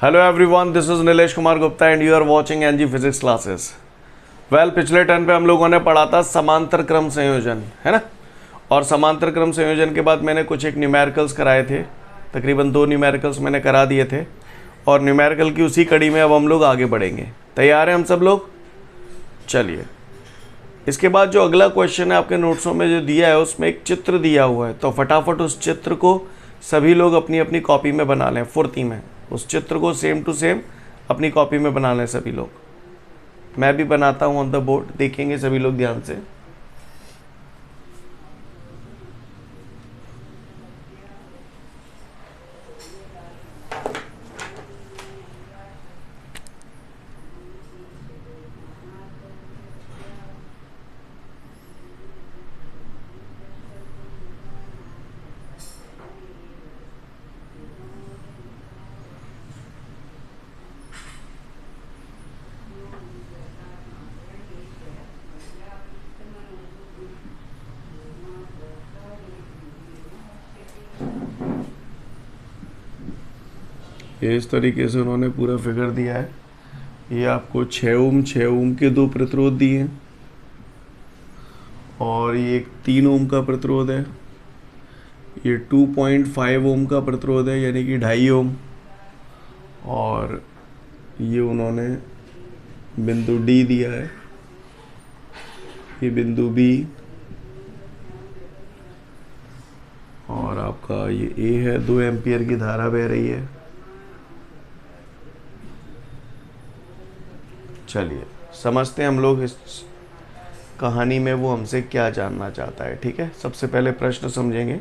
Hello everyone, this is Nilesh Kumar Gupta and you are watching NG physics classes. Well, पिछले turn पे हम लोगों ने पढ़ा था समांतर क्रम संयोजन, है ना। और समांतर क्रम संयोजन के बाद मैंने कुछ एक न्यूमेरिकल्स कराए थे, तकरीबन 2 न्यूमेरिकल्स मैंने करा दिए थे। और न्यूमेरिकल की उसी कड़ी में अब हम लोग आगे बढ़ेंगे। तैयार हैं हम सब लोग? चलिए, इसके बाद जो अगला क्वेश्चन है आपके नोट्सों में जो दिया है उसमें एक चित्र दिया हुआ है, तो फटाफट उस चित्र को सभी लोग अपनी अपनी कॉपी में बना लें। फुर्ती में उस चित्र को सेम टू सेम अपनी कॉपी में बना लें सभी लोग। मैं भी बनाता हूँ ऑन द बोर्ड, देखेंगे सभी लोग ध्यान से। ये इस तरीके से उन्होंने पूरा फिगर दिया है। ये आपको 6 ओम के 2 प्रतिरोध दिए हैं और ये एक 3 ओम का प्रतिरोध है। ये 2.5 ओम का प्रतिरोध है, यानी कि 2.5 ओम। और ये उन्होंने बिंदु डी दिया है, ये बिंदु बी, और आपका ये ए है। 2 एम्पियर की धारा बह रही है। चलिए समझते हैं हम लोग इस कहानी में वो हमसे क्या जानना चाहता है। ठीक है, सबसे पहले प्रश्न समझेंगे।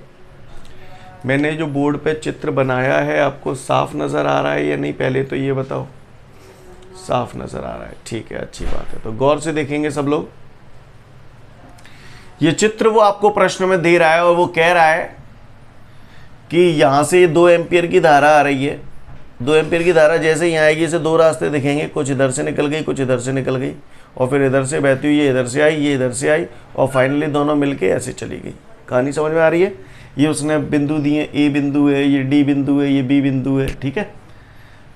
मैंने जो बोर्ड पे चित्र बनाया है आपको साफ नज़र आ रहा है या नहीं, पहले तो ये बताओ। साफ नज़र आ रहा है, ठीक है, अच्छी बात है। तो गौर से देखेंगे सब लोग। ये चित्र वो आपको प्रश्न में दे रहा है और वो कह रहा है कि यहाँ से 2 एम्पियर की धारा आ रही है। 2 एम्पियर की धारा जैसे यहाँ आएगी, इसे 2 रास्ते दिखेंगे, कुछ इधर से निकल गई, कुछ इधर से निकल गई, और फिर इधर से बहती हुई ये इधर से आई, ये इधर से आई, और फाइनली दोनों मिलके ऐसे चली गई। कहानी समझ में आ रही है? ये उसने बिंदु दिए, ए बिंदु है, ये डी बिंदु है, ये बी बिंदु है। ठीक है,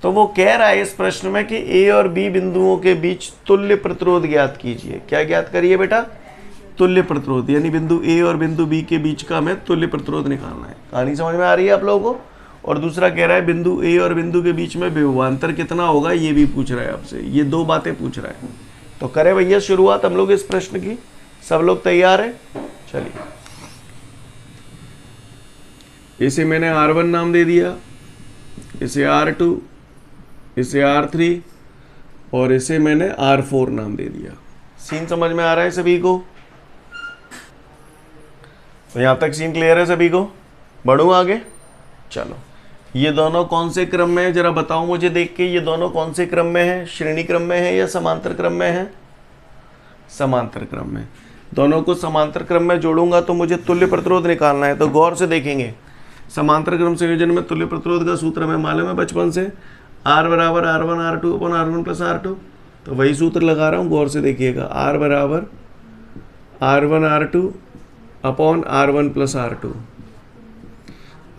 तो वो कह रहा है इस प्रश्न में कि ए और बी बिंदुओं के बीच तुल्य प्रतिरोध ज्ञात कीजिए। क्या ज्ञात करिए बेटा? तुल्य प्रतिरोध, यानी बिंदु ए और बिंदु बी के बीच का हमें तुल्य प्रतिरोध निकालना है। कहानी समझ में आ रही है आप लोगों को? और दूसरा कह रहा है बिंदु ए और बिंदु के बीच में विभवांतर कितना होगा, ये भी पूछ रहा है आपसे। ये 2 बातें पूछ रहा है। तो करें भैया शुरुआत हम लोग इस प्रश्न की। सब लोग तैयार हैं? चलिए, इसे मैंने R1 नाम दे दिया, इसे R2, इसे R3 और इसे मैंने R4 नाम दे दिया। सीन समझ में आ रहा है सभी को? तो यहां तक सीन क्लियर है सभी को? बढ़ूं आगे? चलो, ये दोनों कौन से क्रम में है जरा बताओ मुझे देख के। ये दोनों कौन से क्रम में है? श्रेणी क्रम में है या समांतर क्रम में है? समांतर क्रम में। दोनों को समांतर क्रम में जोड़ूंगा तो मुझे तुल्य प्रतिरोध निकालना है। तो गौर से देखेंगे, समांतर क्रम संयोजन में तुल्य प्रतिरोध का सूत्र हमें मालूम है बचपन से, R बराबर R1 R2 upon R1 plus R2। तो वही सूत्र लगा रहा हूँ, गौर से देखिएगा। R बराबर R1 R2 upon R1 plus R2।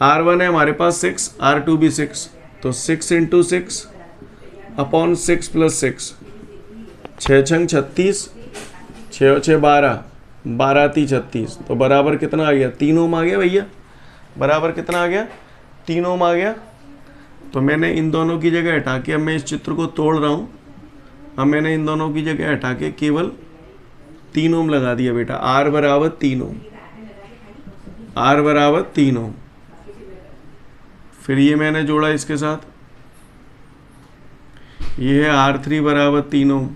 R1 है हमारे पास 6, R2 भी 6, तो 6 इंटू 6 अपॉन 6 प्लस 6, 6 छंग 36, 6 6 12, 12 ती 36, तो बराबर कितना आ गया? 3 ओम आ गया भैया। बराबर कितना आ गया? 3 ओम आ गया। तो मैंने इन दोनों की जगह हटा के, अब मैं इस चित्र को तोड़ रहा हूँ, अब मैंने इन दोनों की जगह हटा के केवल 3 ओम लगा दिया बेटा। R बराबर 3 ओम, R बराबर 3 ओम। फिर ये मैंने जोड़ा इसके साथ, ये है R3 बराबर 3 ओम।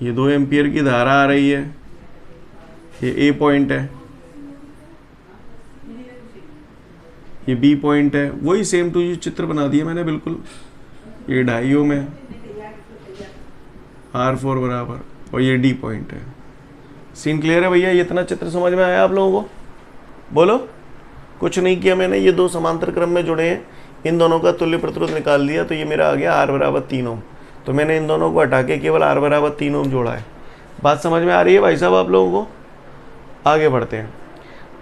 ये 2 एम्पियर की धारा आ रही है, ये ए पॉइंट है, ये बी पॉइंट है। वही सेम टू यू चित्र बना दिया मैंने बिल्कुल। ये 2.5 ओम है, R4 बराबर, और ये डी पॉइंट है। सीन क्लियर है भैया? ये इतना चित्र समझ में आया आप लोगों को? बोलो। कुछ नहीं किया मैंने, ये 2 समांतर क्रम में जुड़े हैं, इन दोनों का तुल्य प्रतिरोध निकाल दिया, तो ये मेरा आ गया R बराबर 3 ओम। तो मैंने इन दोनों को हटा के केवल R बराबर 3 ओम जोड़ा है। बात समझ में आ रही है भाई साहब आप लोगों को? आगे बढ़ते हैं।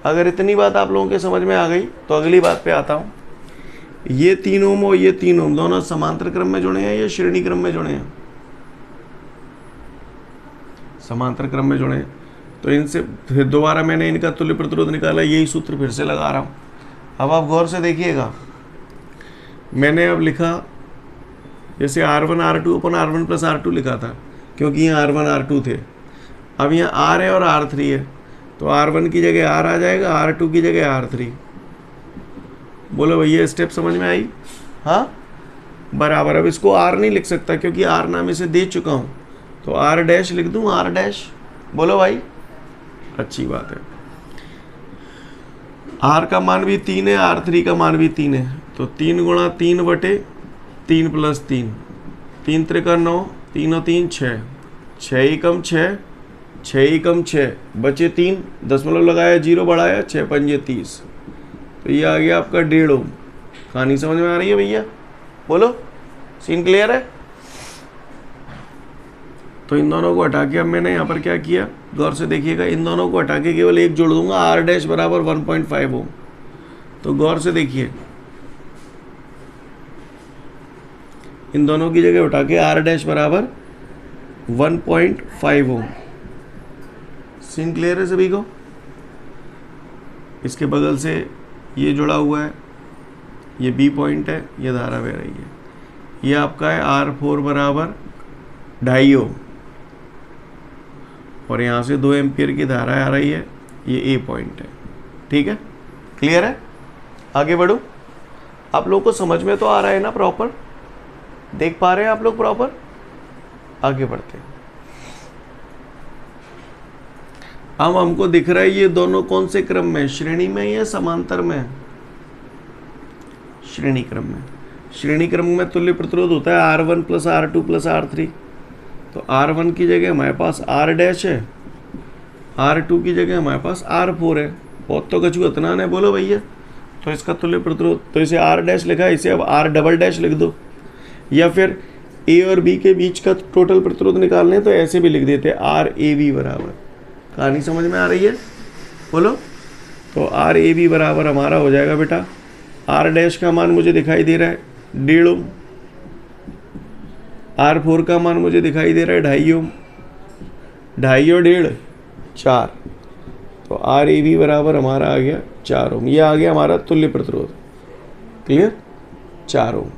अगर इतनी बात आप लोगों के समझ में आ गई तो अगली बात पे आता हूँ। ये 3 ओम और ये 3 ओम दोनों समांतर क्रम में जुड़े हैं या श्रेणी क्रम में जुड़े हैं? समांतर क्रम में जुड़े हैं। तो इनसे फिर दोबारा मैंने इनका तुल्य प्रतिरोध निकाला, यही सूत्र फिर से लगा रहा हूँ। अब आप गौर से देखिएगा, मैंने अब लिखा जैसे R1 R2 अपन R1 प्लस R2 लिखा था, क्योंकि यहाँ R1 R2 थे। अब यहाँ R है और R3 है, तो R1 की जगह R आ जाएगा, R2 की जगह R3। बोलो भैया स्टेप समझ में आई? हाँ बराबर। अब इसको R नहीं लिख सकता क्योंकि R नाम इसे दे चुका हूँ, तो R डैश लिख दूँ, R डैश। बोलो भाई, अच्छी बात है। R का मान भी 3 है, R3 का मान भी 3 है, तो 3 गुणा 3 बटे 3 प्लस 3, 3 त्रिका 9, 3 और 3 6, 6 एकम 6, 6 एकम 6, बचे 3, दशमलव लगाया, 0 बढ़ाया, 6 पंजे 30, तो ये आ गया आपका 1.5 ओम। कहानी समझ में आ रही है भैया? बोलो, सीन क्लियर है? तो इन दोनों को हटा के अब मैंने यहाँ पर क्या किया, गौर से देखिएगा, इन दोनों को हटा के केवल एक जोड़ दूंगा, R डैश बराबर 1.5 ओम। तो गौर से देखिए, इन दोनों की जगह उठा के R डैश बराबर 1.5 ओम। सीन क्लियर है सभी को? इसके बगल से ये जुड़ा हुआ है, ये B पॉइंट है, ये धारा बह रही है, ये आपका है R4 बराबर 2.5 ओम, और यहाँ से 2 एम्पियर की धारा आ रही है, ये A पॉइंट है। ठीक है, क्लियर है? आगे बढ़ो। आप लोग को समझ में तो आ रहा है ना प्रॉपर? देख पा रहे हैं आप लोग प्रॉपर? आगे बढ़ते हैं। अब हमको दिख रहा है ये दोनों कौन से क्रम में, श्रेणी में या समांतर में? श्रेणी क्रम में। श्रेणी क्रम में तुल्य प्रतिरोध होता है R1 plus R2 plus R3। तो R1 की जगह हमारे पास R डैश है, R2 की जगह हमारे पास R4 है। बहुत तो कछु इतना है, बोलो भैया। तो इसका तुल्य प्रतिरोध, तो इसे R डैश लिखा है, इसे अब R डबल डैश लिख दो, या फिर A और B के बीच का टोटल प्रतिरोध निकालने तो ऐसे भी लिख देते हैं RAB बराबर। कहानी समझ में आ रही है? बोलो। तो RAB बराबर हमारा हो जाएगा बेटा, R डैश का मान मुझे दिखाई दे रहा है 1.5 ओम, R4 का मान मुझे दिखाई दे रहा है 2.5 ओम, 2.5 और 1.5 4, तो RAB बराबर हमारा आ गया 4 ओम। ये आ गया हमारा तुल्य प्रतिरोध। क्लियर? 4 ओम।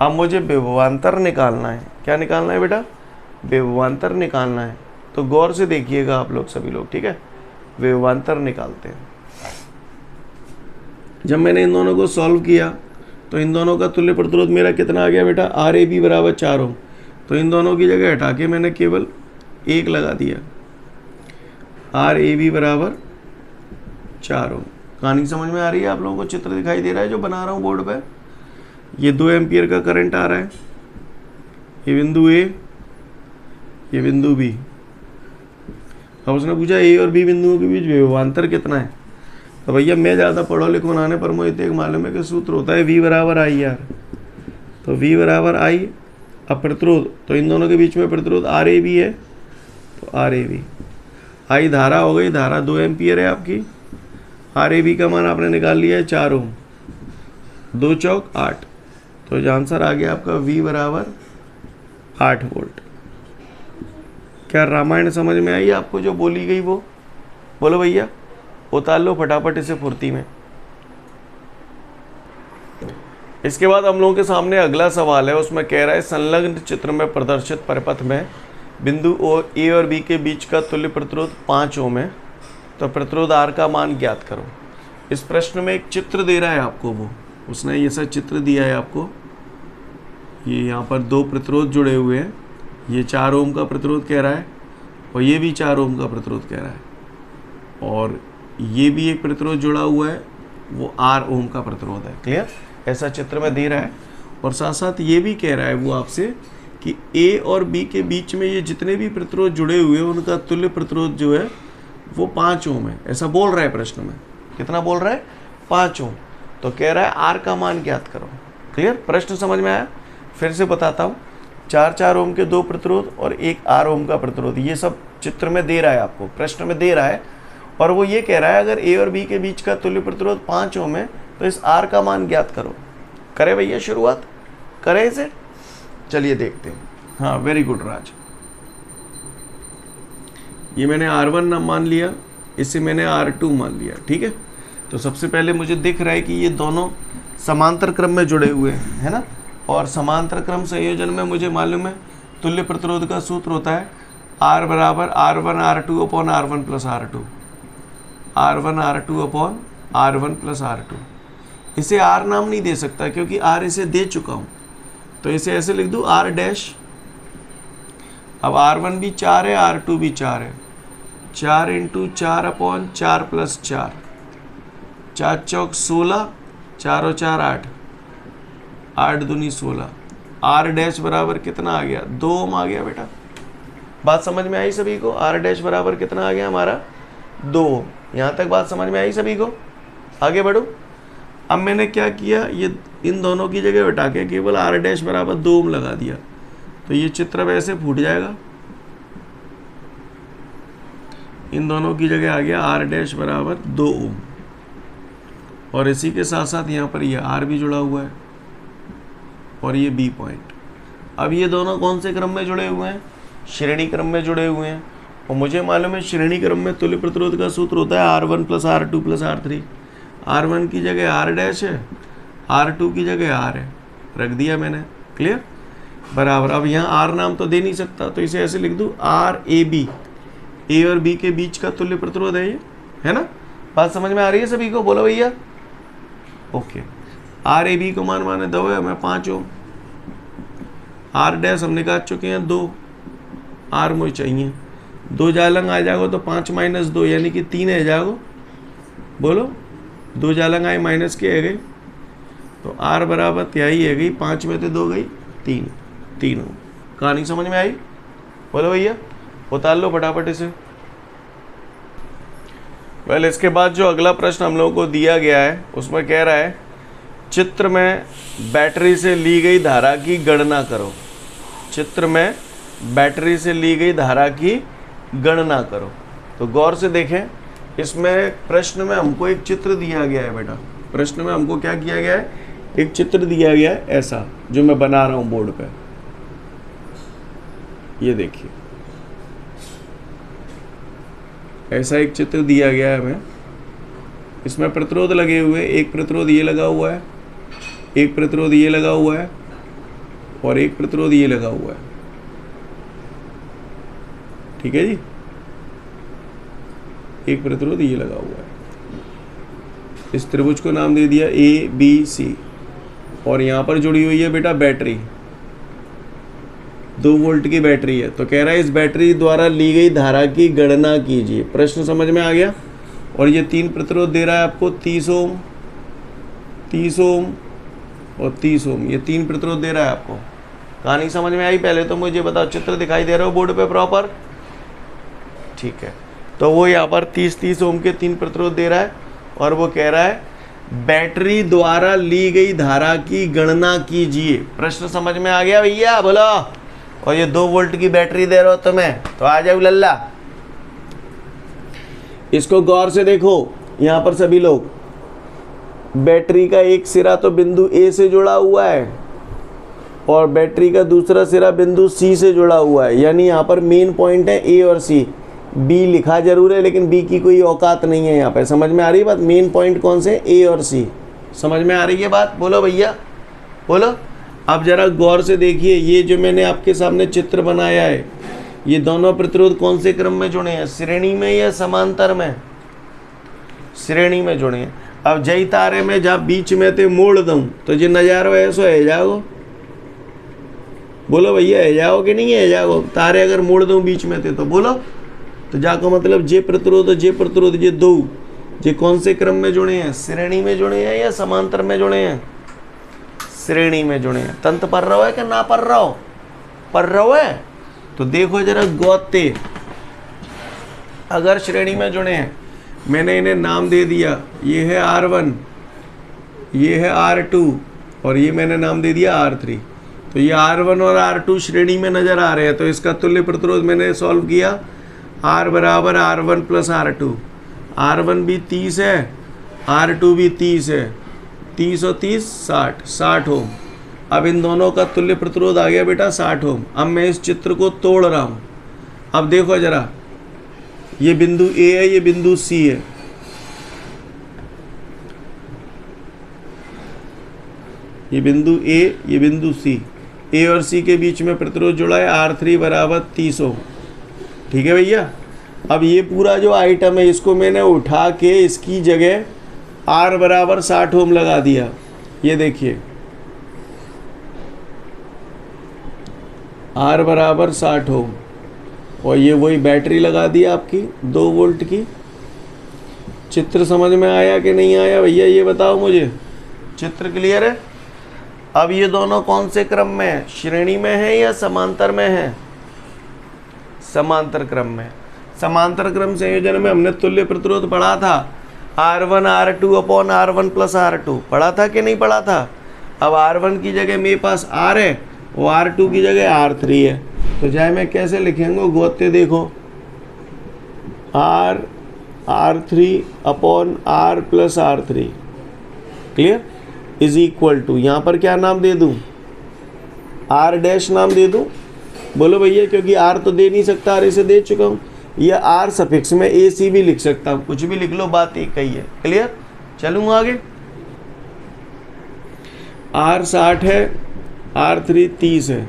अब मुझे विभवांतर निकालना है। क्या निकालना है बेटा? विभवांतर निकालना है। तो गौर से देखिएगा आप लोग सभी लोग, ठीक है? विभवांतर निकालते हैं। जब मैंने इन दोनों को सॉल्व किया तो इन दोनों का तुल्य प्रतिरोध मेरा कितना आ गया बेटा? RAB बराबर 4 ओम। तो इन दोनों की जगह हटा के मैंने केवल 1 लगा दिया, RAB बराबर 4 ओम। कहानी समझ में आ रही है आप लोगों को? चित्र दिखाई दे रहा है जो बना रहा हूँ बोर्ड पे? ये 2 एम्पियर का करंट आ रहा है, ये बिंदु A, ये बिंदु B। अब उसने पूछा A और B बिंदुओं के बीच विभवांतर कितना है? तो भैया मैं ज़्यादा पढ़ो लिखो बनाने पर मुझे तो एक मालूम है कि सूत्र होता है V बराबर IR। तो V बराबर I। अब प्रतिरोध, तो इन दोनों के बीच में प्रतिरोध RAB है, तो RAB। I धारा हो गई, धारा 2 एम्पियर है आपकी, RAB का मान आपने निकाल लिया है 4 ओम, 2 चौक 8, तो जो आंसर आ गया आपका V बराबर 8 वोल्ट। क्या रामायण समझ में आई आपको जो बोली गई वो? बोलो भैया, उतार लो फटाफट इसे फुर्ती में। इसके बाद हम लोगों के सामने अगला सवाल है, उसमें कह रहा है संलग्न चित्र में प्रदर्शित परिपथ में बिंदु A और B के बीच का तुल्य प्रतिरोध 5 ओम है, तो प्रतिरोध R का मान ज्ञात करो। इस प्रश्न में एक चित्र दे रहा है आपको, वो उसने ऐसा चित्र दिया है आपको। ये यहाँ पर 2 प्रतिरोध जुड़े हुए हैं, ये 4 ओम का प्रतिरोध कह रहा है और ये भी 4 ओम का प्रतिरोध कह रहा है, और ये भी एक प्रतिरोध जुड़ा हुआ है, वो R ओम का प्रतिरोध है। क्लियर? ऐसा चित्र में दे रहा है, और साथ साथ ये भी कह रहा है वो आपसे कि A और B के बीच में ये जितने भी प्रतिरोध जुड़े हुए हैं उनका तुल्य प्रतिरोध जो है वो 5 ओम है। ऐसा बोल रहा है प्रश्न में। कितना बोल रहा है? 5 ओम। तो कह रहा है R का मान ज्ञात करो। क्लियर? प्रश्न समझ में आया? फिर से बताता हूँ, 4 ओम के 2 प्रतिरोध और एक R ओम का प्रतिरोध, ये सब चित्र में दे रहा है आपको, प्रश्न में दे रहा है, और वो ये कह रहा है अगर A और B के बीच का तुल्य प्रतिरोध 5 ओम है तो इस R का मान ज्ञात करो। करें भैया शुरुआत, करें इसे, चलिए देखते हैं। हाँ वेरी गुड राज, ये मैंने R1 नाम मान लिया, इसे मैंने R2 मान लिया, ठीक है। तो सबसे पहले मुझे दिख रहा है कि ये दोनों समांतर क्रम में जुड़े हुए हैं, है ना। और समांतर क्रम संयोजन में मुझे मालूम है तुल्य प्रतिरोध का सूत्र होता है R बराबर R1 R2 upon R1 plus R2, R1 R2 upon R1 plus R2। इसे R नाम नहीं दे सकता क्योंकि R इसे दे चुका हूँ, तो इसे ऐसे लिख दूँ R डैश। अब R1 भी 4 है, R2 भी 4 है, 4 इंटू 4 अपॉन 4 प्लस 4, 4 चौक 16, 4 और 4 8, 8 दूनी 16। R डैश बराबर कितना आ गया, 2 ओम आ गया बेटा। बात समझ में आई सभी को? R डैश बराबर कितना आ गया हमारा, 2 ओम। यहाँ तक बात समझ में आई सभी को? आगे बढ़ो। अब मैंने क्या किया, ये इन दोनों की जगह हटा के केवल R डैश बराबर 2 ओम लगा दिया, तो ये चित्र वैसे फूट जाएगा। इन दोनों की जगह आ गया R डैश बराबर 2 ओम, और इसी के साथ साथ यहाँ पर ये R भी जुड़ा हुआ है और ये B पॉइंट। अब ये दोनों कौन से क्रम में जुड़े हुए हैं, श्रेणी क्रम में जुड़े हुए हैं। और मुझे मालूम है श्रेणी क्रम में तुल्य प्रतिरोध का सूत्र होता है R1 plus R2 plus R3। R1 की जगह R डैश है, R2 की जगह R है, रख दिया मैंने, क्लियर बराबर। अब यहाँ R नाम तो दे नहीं सकता, तो इसे ऐसे लिख दूँ RAB, A और B के बीच का तुल्य प्रतिरोध है ये, है ना। बात समझ में आ रही है सभी को? बोलो भैया। ओके, RAB को मान माने 2 है, हमें 5 ओम। R डैश हम निकाल चुके हैं 2, R मुझे चाहिए 2, जालंग आ जाओ तो 5 माइनस 2 यानी कि 3 है जाओ, बोलो 2 जालंग आए माइनस के है गई, तो R बराबर त्याई है गई, 5 में से 2 गई 3 ओम। कहानी समझ में आई? बोलो भैया, उतार लो फटाफट इसे। वेल इसके बाद जो अगला प्रश्न हम लोगों को दिया गया है उसमें कह रहा है चित्र में बैटरी से ली गई धारा की गणना करो। चित्र में बैटरी से ली गई धारा की गणना करो। तो गौर से देखें, इसमें प्रश्न में हमको एक चित्र दिया गया है बेटा। प्रश्न में हमको क्या किया गया है, एक चित्र दिया गया है ऐसा, जो मैं बना रहा हूं बोर्ड पे। ये देखिए, ऐसा एक चित्र दिया गया है हमें। इसमें प्रतिरोध लगे हुए, एक प्रतिरोध ये लगा हुआ है, एक प्रतिरोध ये लगा हुआ है, और एक प्रतिरोध ये लगा हुआ है, ठीक है जी। एक प्रतिरोध ये लगा हुआ है। इस त्रिभुज को नाम दे दिया ABC, और यहां पर जुड़ी हुई है बेटा बैटरी, 2 वोल्ट की बैटरी है। तो कह रहा है इस बैटरी द्वारा ली गई धारा की गणना कीजिए। प्रश्न समझ में आ गया? और ये 3 प्रतिरोध दे रहा है आपको, 30 ओम, 30 ओम और 30 ओम, ये 3 प्रतिरोध दे रहा है आपको। कहानी समझ में आई? पहले तो मुझे बताओ, चित्र दिखाई दे रहा हो बोर्ड पे प्रॉपर? ठीक है, तो वो यहाँ पर 30-30 ओम के 3 प्रतिरोध दे रहा है, और वो कह रहा है बैटरी द्वारा ली गई धारा की गणना कीजिए। प्रश्न समझ में आ गया भैया? बोलो। और ये 2 वोल्ट की बैटरी दे रहा हो तुम्हें, तो आ जाओ लल्ला। इसको गौर से देखो, यहां पर सभी लोग, बैटरी का एक सिरा तो बिंदु A से जुड़ा हुआ है और बैटरी का दूसरा सिरा बिंदु C से जुड़ा हुआ है, यानी यहाँ पर मेन पॉइंट है A और C। B लिखा जरूर है लेकिन B की कोई औकात नहीं है यहाँ पे। समझ में आ रही है बात? मेन पॉइंट कौन से? A और C। समझ में आ रही है बात? बोलो भैया, बोलो। अब जरा गौर से देखिए, ये जो मैंने आपके सामने चित्र बनाया है, ये दोनों प्रतिरोध कौन से क्रम में जुड़े हैं, श्रेणी में या समांतर में? श्रेणी में जुड़े हैं। अब जय तारे में जहाँ बीच में थे मोड़ दूं तो जो नजारो ऐसो है जाओ, बोलो भैया, है जाओ कि नहीं है जाओ? तारे अगर मोड़ दूं बीच में थे तो बोलो। तो जाको मतलब जे प्रतिरोध ये 2 जे कौन से क्रम में जुड़े हैं, श्रेणी में जुड़े हैं या समांतर में जुड़े हैं? श्रेणी में जुड़े हैं। तंत्र पढ़ रहा है कि ना पढ़ रहा हो? पढ़ रहा है तो देखो जरा गौते, अगर श्रेणी में जुड़े हैं, मैंने इन्हें नाम दे दिया, ये है R1, ये है R2 और ये मैंने नाम दे दिया R3। तो ये R1 और R2 श्रेणी में नजर आ रहे हैं, तो इसका तुल्य प्रतिरोध मैंने सॉल्व किया, R बराबर R1 प्लस R2। R1 भी 30 है, R2 भी 30 है, 30 और 30 60, 60 ओम। अब इन दोनों का तुल्य प्रतिरोध आ गया बेटा 60 ओम। अब मैं इस चित्र को तोड़ रहा हूँ। अब देखो जरा, ये बिंदु ए है, ये बिंदु सी है। ये बिंदु ए, ये बिंदु सी। ए और सी के बीच में प्रतिरोध जुड़ा है R3 बराबर 30 ओम। ठीक है भैया। अब ये पूरा जो आइटम है इसको मैंने उठा के इसकी जगह R बराबर 60 ओम लगा दिया। ये देखिए R बराबर 60 ओम, और ये वही बैटरी लगा दी आपकी 2 वोल्ट की। चित्र समझ में आया कि नहीं आया भैया, ये बताओ मुझे। चित्र क्लियर है? अब ये दोनों कौन से क्रम में है? श्रेणी में है या समांतर में है? समांतर क्रम में। समांतर क्रम संयोजन में हमने तुल्य प्रतिरोध पढ़ा था, R1 R2 upon R1 plus R2। पढ़ा था कि नहीं पढ़ा था? अब R1 की जगह मेरे पास R है, वो R2 की जगह R3 है। तो चाहे मैं कैसे लिखेंगे गोते देखो, R3 upon R plus R3 clear is equal to, यहाँ पर क्या नाम दे दूँ? R डैश नाम दे दूँ? बोलो भैया, क्योंकि R तो दे नहीं सकता, R इसे दे चुका हूँ। या R सफिक्स में AC भी लिख सकता हूँ, कुछ भी लिख लो, बात एक ही है। क्लियर? चलूँ आगे। R 60 है, R3 30 है,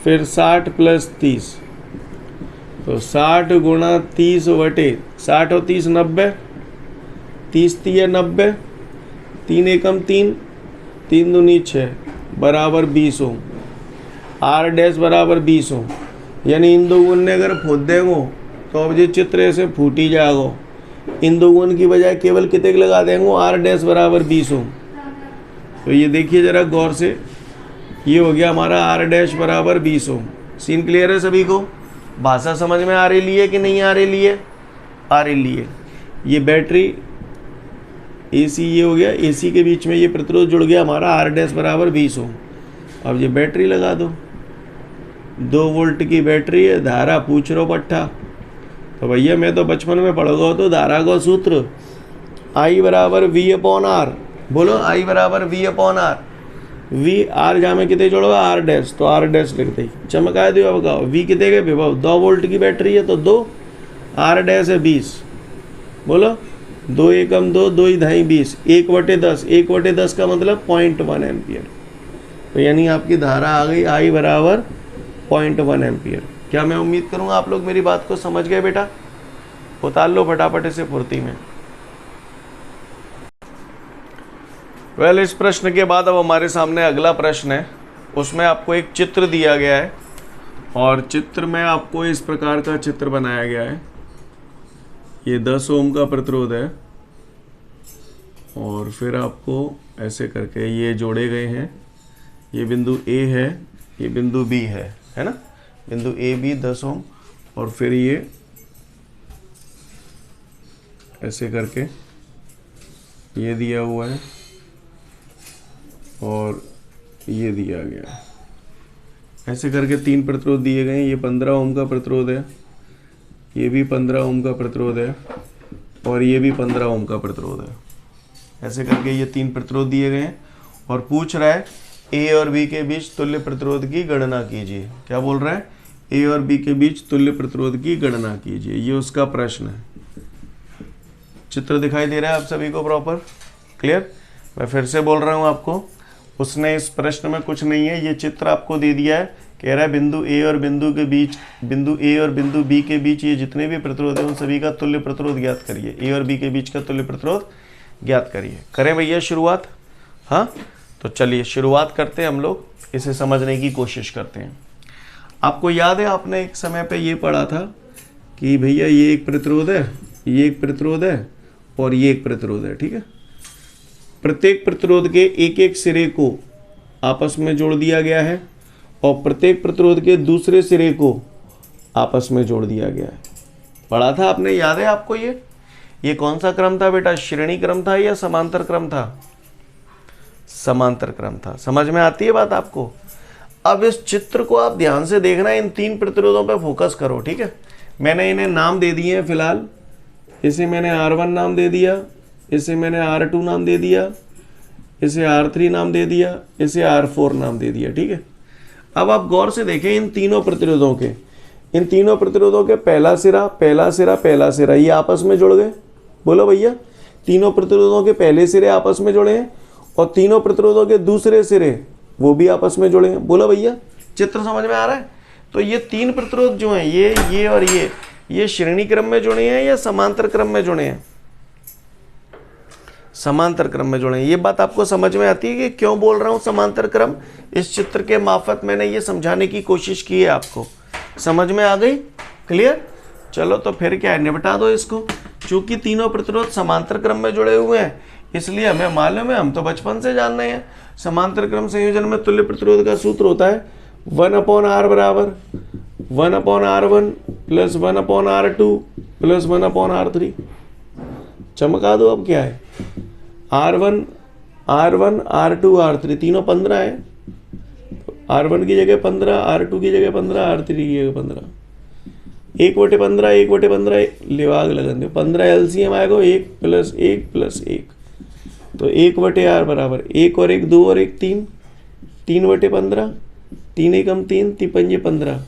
फिर 60 प्लस 30, तो 60 गुणा 30 बटे 60 और 30 90, 30 3 90, 3 एकम 3, 3 दूनी 6 बराबर 20 ओम। R डैश बराबर 20 ओम। यानी इन दो गुण ने अगर फूट देंगो तो अब ये चित्र ऐसे फूट ही जाएगो। इन दो गुण की बजाय केवल कितने लगा देंगे? R डैश बराबर 20 ओम। तो ये देखिए जरा गौर से, ये हो गया हमारा R डैश बराबर 20 ओम। सीन क्लियर है सभी को? भाषा समझ में आ रही है कि नहीं आ रही है? आ रही है। ये बैटरी AC ये हो गया, AC के बीच में ये प्रतिरोध जुड़ गया हमारा R डैश बराबर 20 ओम। अब ये बैटरी लगा दो, 2 वोल्ट की बैटरी है। धारा पूछ रहे हो पट्टा, तो भैया मैं तो बचपन में पढ़ गया तो धारा का सूत्र I बराबर V अपॉन R। बोलो I बराबर V upon R। V R जहाँ में कितने जोड़ो R डैश, तो R डैश लिखते ही चमका दो। अब बताओ V कितने के विभव? 2 वोल्ट की बैटरी है तो 2, R डैश है 20। बोलो 2 एकम 2, 2 ही ढाई 20, 1/10, 1/10 का मतलब 0.1 एम्पियर। तो यानी आपकी धारा आ गई I बराबर 0.1 एम्पियर। क्या मैं उम्मीद करूंगा आप लोग मेरी बात को समझ गए बेटा? उतार लो फटाफट इसे फुर्ती में। वेल, इस प्रश्न के बाद अब हमारे सामने अगला प्रश्न है। उसमें आपको एक चित्र दिया गया है और चित्र में आपको इस प्रकार का चित्र बनाया गया है। ये 10 ओम का प्रतिरोध है और फिर आपको ऐसे करके ये जोड़े गए हैं। ये बिंदु A है, ये बिंदु B है ना? बिंदु A B 10 ओम, और फिर ये ऐसे करके ये दिया हुआ है और ये दिया गया है। ऐसे करके 3 प्रतिरोध दिए गए हैं। ये 15 ओम का प्रतिरोध है, ये भी 15 ओम का प्रतिरोध है, और ये भी 15 ओम का प्रतिरोध है। ऐसे करके ये 3 प्रतिरोध दिए गए हैं और पूछ रहा है A और B के बीच तुल्य प्रतिरोध की गणना कीजिए। क्या बोल रहा है? A और B के बीच तुल्य प्रतिरोध की गणना कीजिए, ये उसका प्रश्न है। चित्र दिखाई दे रहा है आप सभी को प्रॉपर? क्लियर? मैं फिर से बोल रहा हूँ आपको, उसने इस प्रश्न में कुछ नहीं है, ये चित्र आपको दे दिया है। कह रहा है बिंदु A और बिंदु के बीच, बिंदु A और बिंदु B के बीच ये जितने भी प्रतिरोध हैं उन सभी का तुल्य प्रतिरोध ज्ञात करिए। A और B के बीच का तुल्य प्रतिरोध ज्ञात करिए। करें भैया शुरुआत? हाँ, तो चलिए शुरुआत करते हैं। हम लोग इसे समझने की कोशिश करते हैं। आपको याद है आपने एक समय पे ये पढ़ा था कि भैया ये एक प्रतिरोध है, ये एक प्रतिरोध है और ये एक प्रतिरोध है। ठीक है, प्रत्येक प्रतिरोध के एक एक सिरे को आपस में जोड़ दिया गया है और प्रत्येक प्रतिरोध के दूसरे सिरे को आपस में जोड़ दिया गया है। पढ़ा था आपने, याद है आपको? ये कौन सा क्रम था बेटा? श्रेणी क्रम था या समांतर क्रम था? समांतर क्रम था। समझ में आती है बात आपको? अब इस चित्र को आप ध्यान से देखना, इन 3 प्रतिरोधों पर फोकस करो। ठीक है, मैंने इन्हें नाम दे दिए हैं फिलहाल। इसे मैंने R1 नाम दे दिया, इसे मैंने R2 नाम दे दिया, इसे R3 नाम दे दिया, इसे R4 नाम दे दिया। ठीक है, अब आप गौर से देखें इन तीनों प्रतिरोधों के, इन तीनों प्रतिरोधों के पहला सिरा, पहला सिरा, पहला सिरा, ये आपस में जुड़ गए। बोलो भैया, तीनों प्रतिरोधों के पहले सिरे आपस में जुड़े हैं और तीनों प्रतिरोधों के दूसरे सिरे वो भी आपस में जुड़े हैं। बोलो भैया, चित्र समझ में आ रहा है? तो ये तीन प्रतिरोध जो हैं, ये और ये श्रेणी क्रम में जुड़े हैं या समांतर क्रम में जुड़े हैं? समांतर क्रम में जुड़े हैं। ये बात आपको समझ में आती है कि क्यों बोल रहा हूं समांतर क्रम? इस चित्र के मार्फत मैंने ये समझाने की कोशिश की है, आपको समझ में आ गई? क्लियर? चलो तो फिर क्या है, निपटा दो इसको। चूंकि तीनों प्रतिरोध समांतर क्रम में जुड़े हुए हैं इसलिए हमें मालूम है, हम तो बचपन से जान रहे हैं, समांतर क्रम संयोजन में तुल्य प्रतिरोध का सूत्र होता है 1/R बराबर 1/R1 plus 1/R2 plus 1/R3। चमका दो, अब क्या है, R1 R2 R3 तीनों 15 है, R1 की जगह 15, R2 की जगह 15, R3 की जगह 15, 1/15 1/15 लिवाग लगन दो, 15 LCM आएगा 1 प्लस 1 प्लस 1, तो 1/R बराबर 1 और 1 2 और 1 3, 3/15, 3 एकम 3 3 15,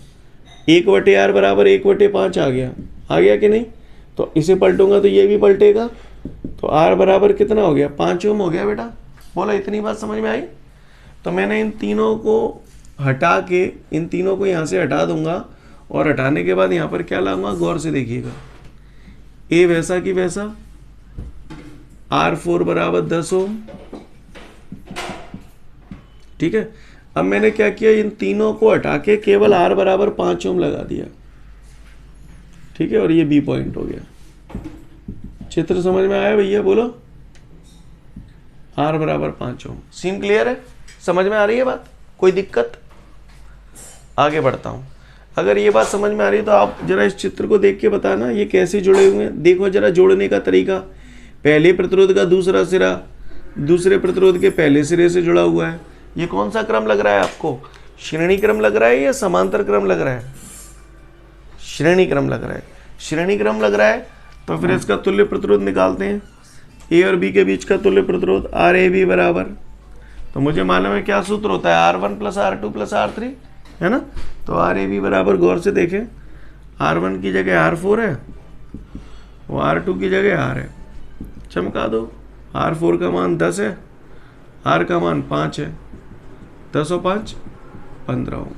1/R बराबर 1/5 आ गया कि नहीं? तो इसे पलटूंगा तो ये भी पलटेगा, तो R बराबर कितना हो गया, 5 ओम हो गया बेटा। बोला, इतनी बात समझ में आई? तो मैंने इन तीनों को हटा के, इन तीनों को यहाँ से हटा दूंगा और हटाने के बाद यहाँ पर क्या लाऊंगा, गौर से देखिएगा, ए वैसा की वैसा, R4 बराबर 10 ओम। ठीक है, अब मैंने क्या किया, इन तीनों को हटा के केवल R बराबर 5 ओम लगा दिया। ठीक है, और ये बी पॉइंट हो गया। चित्र समझ में आया भैया? बोलो, R बराबर 5 ओम। सीन क्लियर है? समझ में आ रही है बात? कोई दिक्कत? आगे बढ़ता हूं। अगर ये बात समझ में आ रही है तो आप जरा इस चित्र को देख के बताना ये कैसे जुड़े हुए हैं। देखो जरा जोड़ने का तरीका, पहले प्रतिरोध का दूसरा सिरा दूसरे प्रतिरोध के पहले सिरे से जुड़ा हुआ है। ये कौन सा क्रम लग रहा है आपको? श्रेणी क्रम लग रहा है या समांतर क्रम लग रहा है? श्रेणी क्रम लग रहा है। श्रेणी क्रम लग रहा है तो फिर इसका तुल्य प्रतिरोध निकालते हैं। ए और बी के बीच का तुल्य प्रतिरोध RAB बराबर, तो मुझे मालूम है क्या सूत्र होता है, R1 plus R2 plus R3, है ना? तो RAB बराबर, गौर से देखें, R1 की जगह R4 है, वो R2 की जगह R है। चमका दो, R4 का मान 10 है, R का मान 5 है, 10 और 5 15 ओम।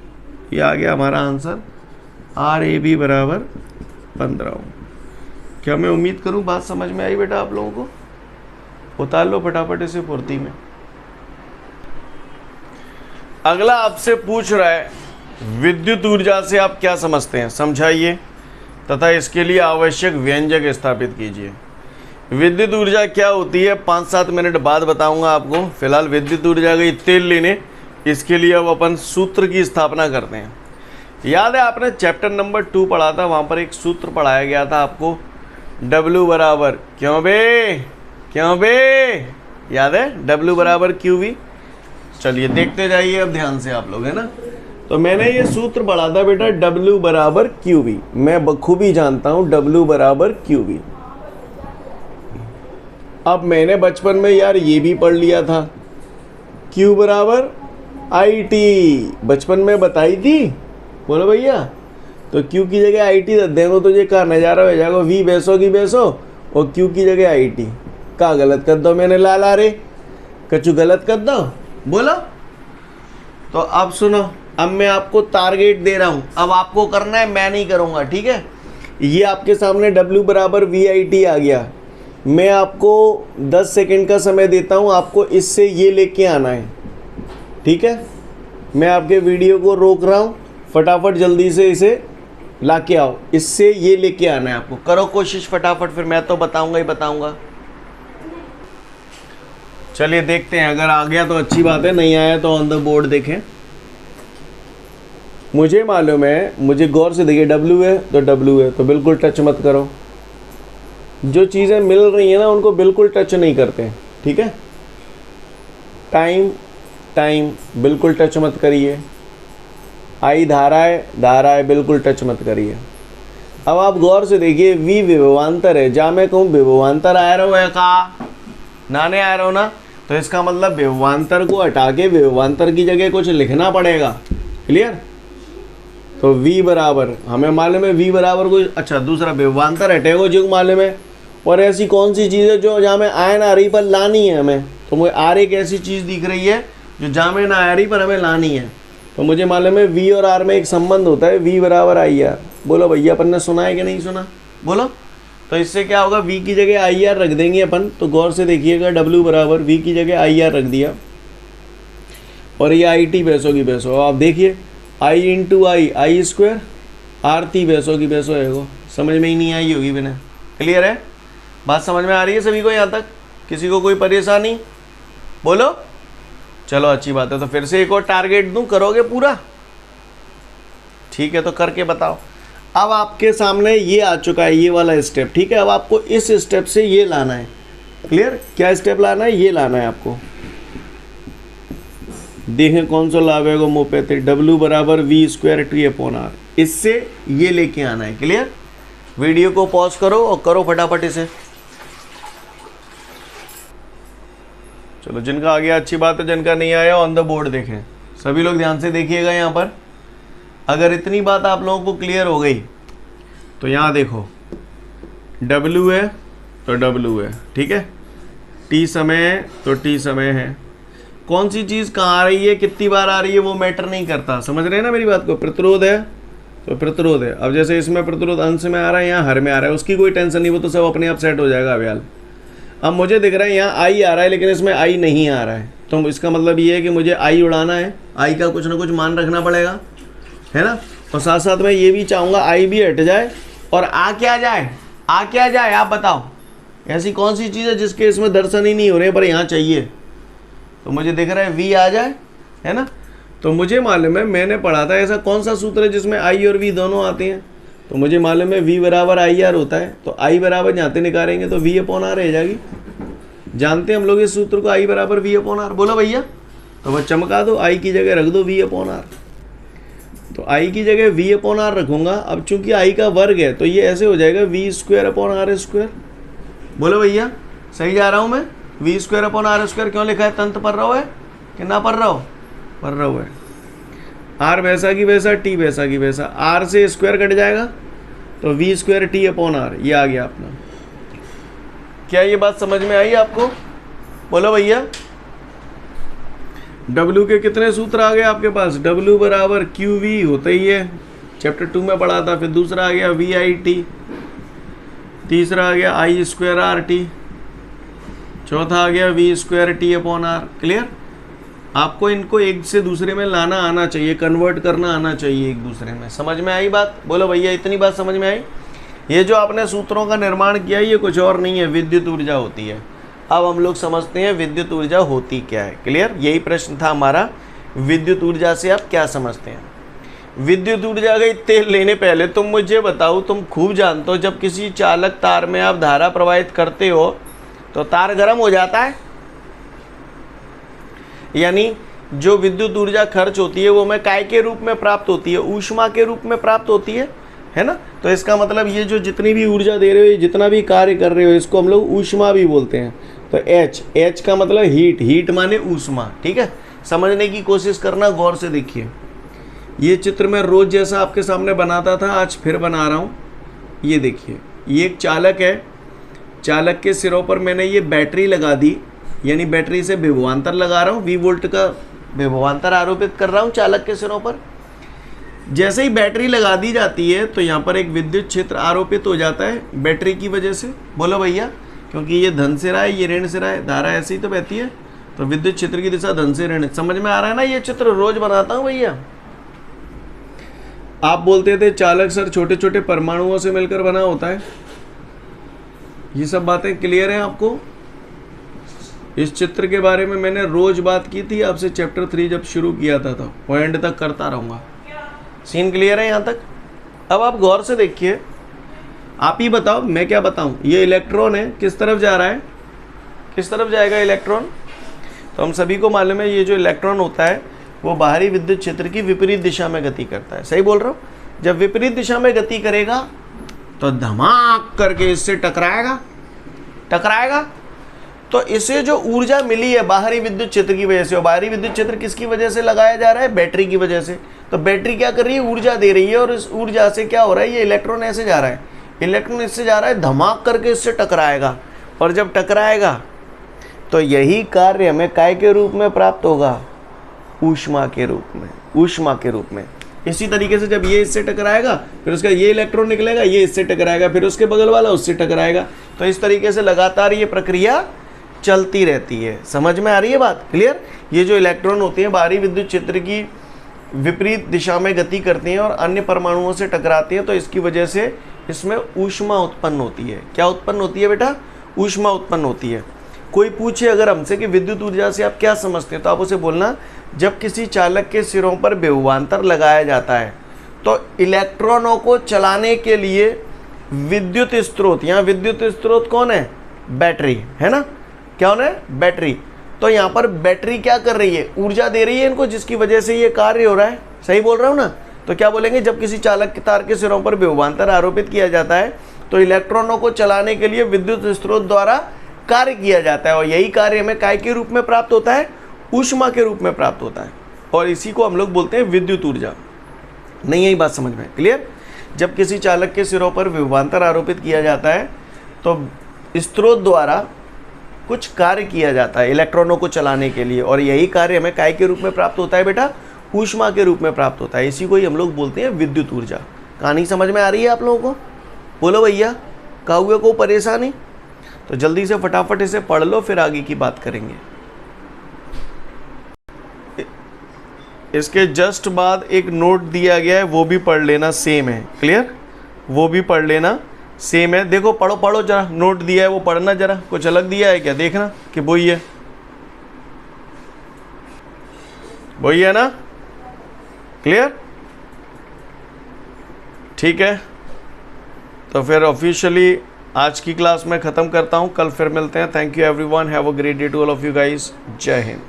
ये आ गया हमारा आंसर, RAB बराबर 15 ओम। क्या मैं उम्मीद करूं बात समझ में आई बेटा आप लोगों को? उतार लो फटाफट इसे फुर्ती में। अगला आपसे पूछ रहा है विद्युत ऊर्जा से आप क्या समझते हैं, समझाइए तथा इसके लिए आवश्यक व्यंजक स्थापित कीजिए। विद्युत ऊर्जा क्या होती है 5-7 मिनट बाद बताऊंगा आपको। फिलहाल विद्युत ऊर्जा गई तेल लेने, इसके लिए अब अपन सूत्र की स्थापना करते हैं। याद है आपने चैप्टर नंबर 2 पढ़ा था, वहां पर एक सूत्र पढ़ाया गया था आपको, W बराबर क्यों बे, याद है? W बराबर QV। चलिए देखते जाइए अब ध्यान से आप लोग, है ना? तो मैंने ये सूत्र पढ़ा था बेटा, W बराबर QV। मैं बखूबी जानता हूं W बराबर QV। अब मैंने बचपन में यार ये भी पढ़ लिया था, Q बराबर IT, बचपन में बताई थी। बोलो भैया, तो Q की जगह IT रख देंगे तो ये का नज़ारा हो जाएगा, V बेसो की बेसो और Q की जगह IT। का गलत कर दो मैंने, लाला रे कचू गलत कर दो, बोलो। तो अब सुनो, अब मैं आपको टारगेट दे रहा हूं, अब आपको करना है, मैं नहीं करूंगा, ठीक है? ये आपके सामने W बराबर VIT आ गया। मैं आपको 10 सेकंड का समय देता हूं, आपको इससे ये लेके आना है, ठीक है? मैं आपके वीडियो को रोक रहा हूं, फटाफट जल्दी से इसे ला के आओ, इससे ये लेके आना है आपको। करो कोशिश फटाफट, फिर मैं तो बताऊंगा ही बताऊंगा। चलिए देखते हैं, अगर आ गया तो अच्छी बात है, नहीं आया तो ऑन द बोर्ड देखें। मुझे मालूम है, मुझे गौर से देखिए, W है तो W है, तो बिल्कुल टच मत करो। जो चीज़ें मिल रही हैं ना उनको बिल्कुल टच नहीं करते, ठीक है? टाइम बिल्कुल टच मत करिए। I धारा है बिल्कुल टच मत करिए। अब आप गौर से देखिए, V विभवांतर है, जहाँ मैं कहूँ विभवांतर आ रहा है का नाने आ रहा हो ना, तो इसका मतलब विभवांतर को हटा के विभवांतर की जगह कुछ लिखना पड़ेगा। क्लियर? तो v बराबर हमें मालूम है, v बराबर को, अच्छा दूसरा विभवांतर हटेगा जो मालूम है। और ऐसी कौन सी चीज़ है जो जहाँ में आयन आ रही पर लानी है हमें, तो मुझे आर एक ऐसी चीज़ दिख रही है जो जहाँ में ना आ रही पर हमें लानी है। तो मुझे मालूम है v और r में एक संबंध होता है, v बराबर आई आर। बोलो भैया अपन ने सुना है कि नहीं सुना? बोलो। तो इससे क्या होगा, v की जगह आई आर रख देंगे अपन। तो गौर से देखिएगा, w बराबर v की जगह आई आर रख दिया और ये आई टी पैसों की पैसों। आप देखिए i into I square, R T पैसों की पैसों है वो। समझ में ही नहीं आई होगी बिना। क्लियर है? बात समझ में आ रही है सभी को यहाँ तक? किसी को कोई परेशानी? बोलो। चलो अच्छी बात है। तो फिर से एक और टारगेट दूं, करोगे पूरा? ठीक है, तो करके बताओ। अब आपके सामने ये आ चुका है, ये वाला स्टेप। ठीक है, अब आपको इस स्टेप से ये लाना है। क्लियर? क्या स्टेप लाना है? ये लाना है आपको। देखें कौन सा लाभ है होम्योपैथी। W बराबर v square t upon r, इससे ये लेके आना है। क्लियर? वीडियो को पॉज करो और करो फटाफट इसे। चलो, जिनका आ गया अच्छी बात है, जिनका नहीं आया ऑन द बोर्ड देखें। सभी लोग ध्यान से देखिएगा यहाँ पर। अगर इतनी बात आप लोगों को क्लियर हो गई तो यहाँ देखो, W है तो W है, ठीक है। T समय है तो T समय है। कौन सी चीज़ कहाँ आ रही है, कितनी बार आ रही है, वो मैटर नहीं करता। समझ रहे हैं ना मेरी बात को? प्रतिरोध है तो प्रतिरोध है। अब जैसे इसमें प्रतिरोध अंश में आ रहा है, यहाँ हर में आ रहा है, उसकी कोई टेंशन नहीं, वो तो सब अपने आप सेट हो जाएगा अभ्याल। अब मुझे दिख रहा है यहाँ आई आ रहा है लेकिन इसमें आई नहीं आ रहा है, तो इसका मतलब ये है कि मुझे आई उड़ाना है। आई का कुछ ना कुछ मान रखना पड़ेगा, है ना। और साथ साथ मैं ये भी चाहूँगा आई भी हट जाए और आ क्या जाए। आ क्या जाए आप बताओ? ऐसी कौन सी चीज़ है जिसके इसमें दर्शन ही नहीं हो रहे पर यहाँ चाहिए? तो मुझे दिख रहा है वी आ जाए, है ना। तो मुझे मालूम है, मैंने पढ़ा था ऐसा कौन सा सूत्र है जिसमें आई और वी दोनों आते हैं। तो मुझे मालूम है v बराबर आई आर होता है। तो i बराबर यहाँ से निकालेंगे तो v अपॉन आर रह जाएगी। जानते हैं हम लोग इस सूत्र को, i बराबर v अपॉन आर। बोलो भैया। तो वह चमका दो, i की जगह रख दो v अपॉन आर। तो i की जगह v अपॉन आर रखूँगा। अब चूंकि i का वर्ग है तो ये ऐसे हो जाएगा v square upon r square. बोलो भैया, सही जा रहा हूँ मैं? v square upon r square क्यों लिखा है? तंत्र पढ़ रहा हो है कि ना पढ़ रहा हो? पढ़ रहा हो है। आर वैसा की वैसा, टी वैसा की वैसा, आर से स्क्वायर कट जाएगा तो v square t upon r, ये आ गया अपना। क्या ये बात समझ में आई आपको? बोलो भैया। W के कितने सूत्र आ गए आपके पास? W बराबर क्यू वी होता ही है, चैप्टर 2 में पढ़ा था। फिर दूसरा आ गया वी आई टी, तीसरा आ गया आई स्क्वायर आर टी, चौथा आ गया v square t upon r. Clear? आपको इनको एक से दूसरे में लाना आना चाहिए, कन्वर्ट करना आना चाहिए एक दूसरे में। समझ में आई बात? बोलो भैया, इतनी बात समझ में आई? ये जो आपने सूत्रों का निर्माण किया ये कुछ और नहीं है, विद्युत ऊर्जा होती है। अब हम लोग समझते हैं विद्युत ऊर्जा होती क्या है। क्लियर? यही प्रश्न था हमारा, विद्युत ऊर्जा से आप क्या समझते हैं। विद्युत ऊर्जा गई तेल लेने। पहले तुम मुझे बताओ, तुम खूब जानते हो जब किसी चालक तार में आप धारा प्रवाहित करते हो तो तार गर्म हो जाता है, यानी जो विद्युत ऊर्जा खर्च होती है वो हमें काय के रूप में प्राप्त होती है? ऊष्मा के रूप में प्राप्त होती है ना। तो इसका मतलब ये जो जितनी भी ऊर्जा दे रहे हो, जितना भी कार्य कर रहे हो, इसको हम लोग ऊष्मा भी बोलते हैं। तो H का मतलब हीट, हीट माने ऊष्मा। ठीक है, समझने की कोशिश करना, गौर से देखिए। ये चित्र मैं रोज जैसा आपके सामने बनाता था, आज फिर बना रहा हूँ। ये देखिए, ये एक चालक है, चालक के सिरों पर मैंने ये बैटरी लगा दी, यानी बैटरी से विभवांतर लगा रहा हूँ, 20 वोल्ट का विभवांतर आरोपित कर रहा हूँ चालक के सिरों पर। जैसे ही बैटरी लगा दी जाती है तो यहाँ पर एक विद्युत क्षेत्र आरोपित हो जाता है बैटरी की वजह से। बोलो भैया, क्योंकि ये धन सिरा है, ये ऋण सिरा है, धारा ऐसे ही तो बहती है, तो विद्युत क्षेत्र की दिशा धन से ऋण। समझ में आ रहा है ना? ये चित्र रोज बनाता हूँ भैया। आप बोलते थे चालक सर छोटे छोटे परमाणुओं से मिलकर बना होता है। ये सब बातें क्लियर हैं आपको? इस चित्र के बारे में मैंने रोज बात की थी आपसे, चैप्टर 3 जब शुरू किया था, तो पॉइंट तक करता रहूँगा। सीन क्लियर है यहाँ तक? अब आप गौर से देखिए, आप ही बताओ, मैं क्या बताऊँ। ये इलेक्ट्रॉन है, किस तरफ जा रहा है? किस तरफ जाएगा इलेक्ट्रॉन? तो हम सभी को मालूम है ये जो इलेक्ट्रॉन होता है वो बाहरी विद्युत क्षेत्र की विपरीत दिशा में गति करता है। सही बोल रहा हूँ? जब विपरीत दिशा में गति करेगा तो धमाक करके इससे टकराएगा, टकराएगा। तो इसे जो ऊर्जा मिली है बाहरी विद्युत क्षेत्र की वजह से, और बाहरी विद्युत क्षेत्र किसकी वजह से लगाया जा रहा है? बैटरी की वजह से। तो बैटरी क्या कर रही है? ऊर्जा दे रही है, और इस ऊर्जा से क्या हो रहा है? ये इलेक्ट्रॉन ऐसे जा रहा है, इलेक्ट्रॉन इससे जा रहा है, धमाक करके इससे टकराएगा, और जब टकराएगा तो यही कार्य हमें काय के रूप में प्राप्त होगा? ऊष्मा के रूप में, ऊष्मा के रूप में। इसी तरीके से जब ये इससे टकराएगा, फिर उसका ये इलेक्ट्रॉन निकलेगा, ये इससे टकराएगा, फिर उसके बगल वाला उससे टकराएगा। तो इस तरीके से लगातार ये प्रक्रिया चलती रहती है। समझ में आ रही है बात? क्लियर? ये जो इलेक्ट्रॉन होते हैं बाहरी विद्युत क्षेत्र की विपरीत दिशा में गति करती हैं और अन्य परमाणुओं से टकराती हैं, तो इसकी वजह से इसमें ऊष्मा उत्पन्न होती है। क्या उत्पन्न होती है बेटा? ऊष्मा उत्पन्न होती है। कोई पूछे अगर हमसे कि विद्युत ऊर्जा से आप क्या समझते हैं, तो आप उसे बोलना, जब किसी चालक के सिरों पर विभवांतर लगाया जाता है तो इलेक्ट्रॉनों को चलाने के लिए विद्युत स्रोत, यहाँ विद्युत स्रोत कौन है? बैटरी है ना। क्या होना है? बैटरी। तो यहाँ पर बैटरी क्या कर रही है? ऊर्जा दे रही है इनको, जिसकी वजह से ये कार्य हो रहा है। सही बोल रहा हूँ ना? तो क्या बोलेंगे? जब किसी चालक के तार के सिरों पर विभवांतर आरोपित किया जाता है तो इलेक्ट्रॉनों को चलाने के लिए विद्युत स्रोत द्वारा कार्य किया जाता है, और यही कार्य हमें काय के रूप में प्राप्त होता है? ऊष्मा के रूप में प्राप्त होता है, और इसी को हम लोग बोलते हैं विद्युत ऊर्जा। नहीं, यही बात समझ में? क्लियर? जब किसी चालक के सिरों पर विभवांतर आरोपित किया जाता है तो स्रोत द्वारा कुछ कार्य किया जाता है इलेक्ट्रॉनों को चलाने के लिए, और यही कार्य हमें काय के रूप में प्राप्त होता है बेटा? ऊष्मा के रूप में प्राप्त होता है। इसी को ही हम लोग बोलते हैं विद्युत ऊर्जा। कहानी समझ में आ रही है आप लोगों को? बोलो भैया, कहुए को परेशानी? तो जल्दी से फटाफट इसे पढ़ लो, फिर आगे की बात करेंगे। इसके जस्ट बाद एक नोट दिया गया है, वो भी पढ़ लेना, सेम है। क्लियर? वो भी पढ़ लेना, सेम है। देखो, पढ़ो पढ़ो जरा, नोट दिया है वो पढ़ना जरा। कुछ अलग दिया है क्या? देखना कि वही है, वही है ना? क्लियर? ठीक है, तो फिर ऑफिशियली आज की क्लास में ख़त्म करता हूँ। कल फिर मिलते हैं। Thank you everyone, have a great day to all of you guys. जय हिंद।